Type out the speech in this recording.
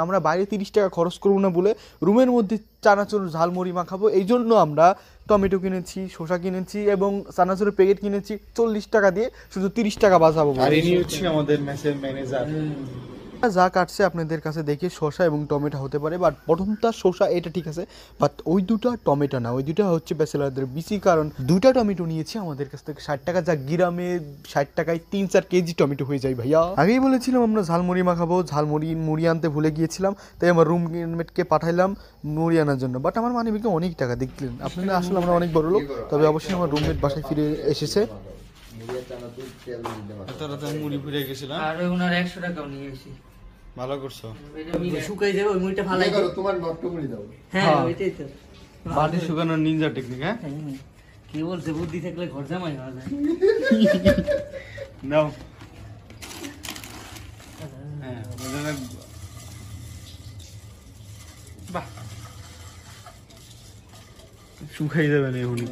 আমরা বাইরে 30 টাকা খরচ করবো না বলে রুমের মধ্যে চানাচুর ঝালমুড়ি মাখাবো, এই জন্য আমরা টমেটো কিনেছি, শসা কিনেছি এবং চানাচুরের প্যাকেট কিনেছি 40 টাকা দিয়ে, শুধু 30 টাকা বাঁচাবো। আর ইনি হচ্ছে আমাদের মেসের ম্যানেজার। যা কাটছে আপনাদের কাছে দেখে শসা এবং টমেটো হতে পারে, বাট প্রথমটা শসা এটা ঠিক আছে, বাট ওই দুটো টমেটো না, ওই দুটো হচ্ছে ব্যাচেলারদের বিসি, কারণ দুটা টমেটো নিয়েছি আমাদের কাছ থেকে 60 টাকা, যা গ্রামে 60 টাকায় 3-4 কেজি টমেটো হয়ে যায় ভাইয়া। আগেই বলেছিলাম আমরা ঝালমুড়ি মাখাবো, মুড়ি আনতে ভুলে গিয়েছিলাম, তাই আমার রুমমেটকে পাঠাইলাম মুড়ি আনার জন্য, বাট আমার মানে অনেক টাকা দেখলেন আপনারা, আসলে আমরা অনেক বড় লোক, তবে অবশ্যই আমার রুমমেট বাসায় ফিরে এসেছে। মুড়ি ভরে গেছিলাম আর ওনার 100 টাকাও নিয়ে এসেছি। ভালো করছো। শুকাই যাবে ওই মুড়িটা ফালাই দাও, তোমার নষ্ট মুড়ি দাও। হ্যাঁ ওইটাই তো বাটি শুকানোর নিনজা টেকনিক। হ্যাঁ কি বলছে, বুদ্ধি থাকলে ঘর জামাই হওয়া যায়। নাও। হ্যাঁ বাহ, শুকাই যাবে না এখনই।